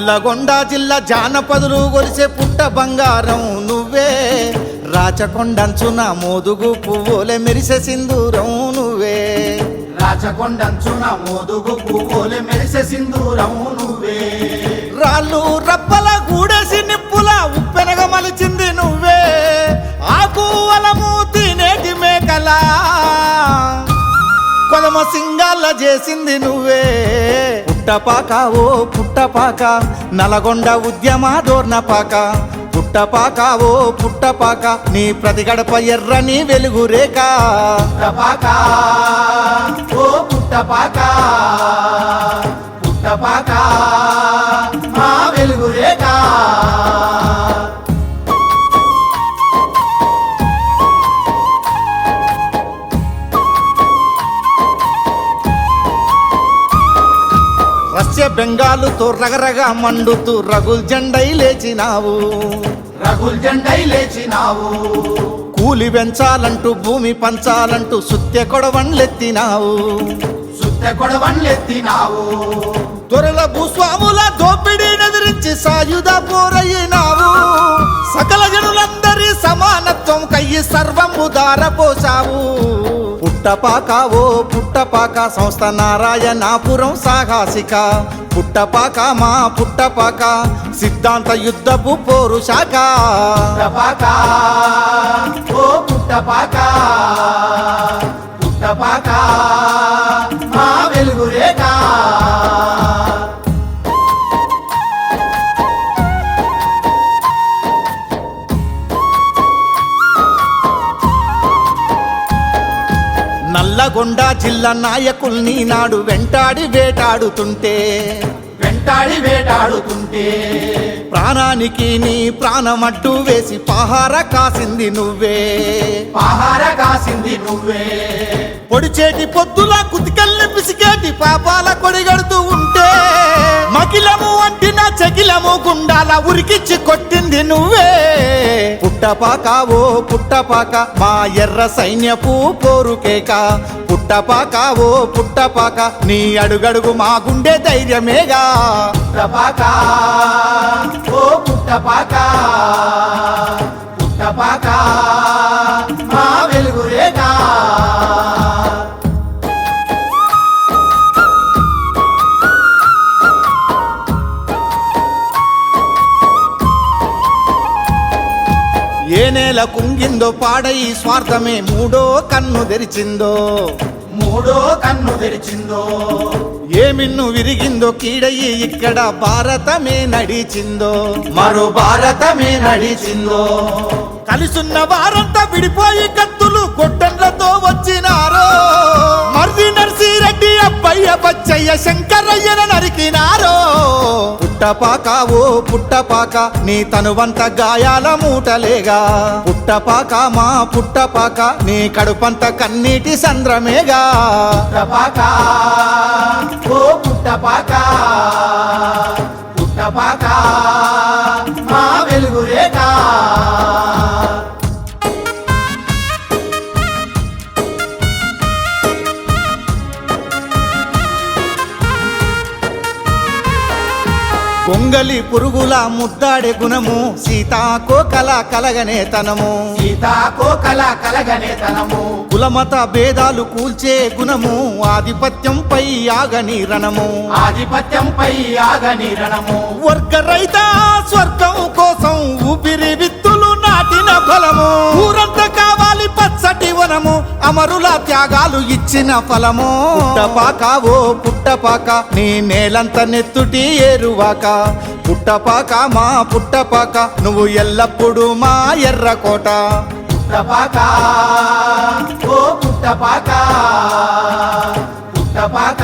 నల్లగొండ జిల్లా జానపదులు గొలిసే పుట్ట బంగారం నువ్వే, రాచకొండంచున మోదుగు పువ్వులే మెరిసే సింధూరం నువ్వే, రాచకొండంచున మోదుగు పువ్వులే మెరిసే సింధూరం నువ్వే, రాళ్ళు రప్పల గూడేసి నిప్పుల ఉప్పెనగా మలిచింది నువ్వే, ఆకు అలము తినేటి మేకల కొదమ సింగాల చేసింది నువ్వే. పుట్టపాక ఓ పుట్టపాక నల్గొండ ఉద్యమ దోర్నపాక, పుట్టపాక ఓ పుట్టపాక నీ ప్రతి గడప ఎర్రని వెలుగు రేఖ. పుట్టపాక ఓ పుట్టపాక, పుట్టపాక మా వెలుగు రేఖ. రష్యా బెంగాలుతో రగరగా మండుతూ రగుల్ జెండై లేచినావు, రగుల్ జెండై లేచినావు, కూలి పెంచాలంటూ భూమి పంచాలంటూ సుత్య కొడవన్లెత్తినావు, సుత్తె కొడవన్లెత్తినావు, దొరల భూస్వాముల దోపిడీ ఎదిరించి సాయుధ పోరయ్యినావు, సకల జనులందరి సమానత్వం కయ్యి సర్వము దారపోసావు. పుట్టపాక ఓ పుట్టపాక సంస్థ నారాయణాపురం సాహసిక, పుట్టపాక మా పుట్టపాక సిద్ధాంత యుద్ధపు పోరు శాఖ. పుట్టపాక ఓ పుట్టపాక, పుట్టపాక మా వెలుగు రేఖ. నల్లగొండ జిల్లా నాయకుల్ని నాడు వెంటాడి వేటాడుతుంటే, వెంటాడి వేటాడుతుంటే ప్రాణానికి నీ ప్రాణమడ్డు వేసి పహార కాసింది నువ్వే, పహార కాసింది నువ్వే, పొడిచేటి పొద్దుల కుతికల్ని పిసికేటి పాపాల కొడిగడుతూ ఉంటే, మకిలము అంటిన చెకిలము గుండాల ఉరికిచ్చి కొట్టింది నువ్వే. పుట్టపాక ఓ పుట్టపాక మా ఎర్ర సైన్యపు పోరుకేక, పుట్టపాక ఓ పుట్టపాక నీ అడుగడుగు మా గుండె ధైర్యమేగా. పుట్టపాక ఓ పుట్టపాక, పుట్టపాక మా వెలుగు రేఖ. ఏ నేల కుంగిందో పాడై స్వార్థమే మూడో కన్ను తెరిచిందో, మూడో కన్ను తెరిచిందో, ఏ మిన్ను విరిగిందో కీడయి ఇక్కడ భారతమే నడిచిందో, మరో భారతమే నడిచిందో, కలిసున్న వారంతా విడిపోయి కత్తులు గొడ్డన్లతో వచ్చినారో, మర్ది నర్సిరెడ్డి అబ్బయ్య బచ్చయ్య శంకరయ్యన నరికినారో. పుట్టపాక ఓ పుట్టపాక నీ తనువంత గాయాల మూటలేగా, పుట్టపాక మా పుట్టపాక నీ కడుపంత కన్నీటి సంద్రమేగా. పుట్టపాక ఓ పుట్టపాక, పుట్టపాక మా వెలుగు రేఖ. కొంగలి పురుగుల ముద్దాడే గుణము, సీతాకోకల కలగనే తనము, సీతాకోకల కలగనే తనము, కులమత భేదాలు కూల్చే గుణము, ఆధిపత్యంపై ఆగని రణము, ఆధిపత్యంపై ఆగని రణము, వర్గ రైత స్వర్గం కోసం ఊపిరి విత్తులు నాటిన ఫలము, ఊరంతా కావాలి పచ్చటి వనము, అమరుల త్యాగాలు ఇచ్చిన ఫలము. పుట్టపాక ఓ పుట్టపాక నీ నేలంత నెత్తుటి ఏరువాక, పుట్టపాక మా పుట్టపాక నువ్వు ఎల్లప్పుడూ మా ఎర్రకోట. పుట్టపాక ఓ పుట్టపాక, పుట్టపాక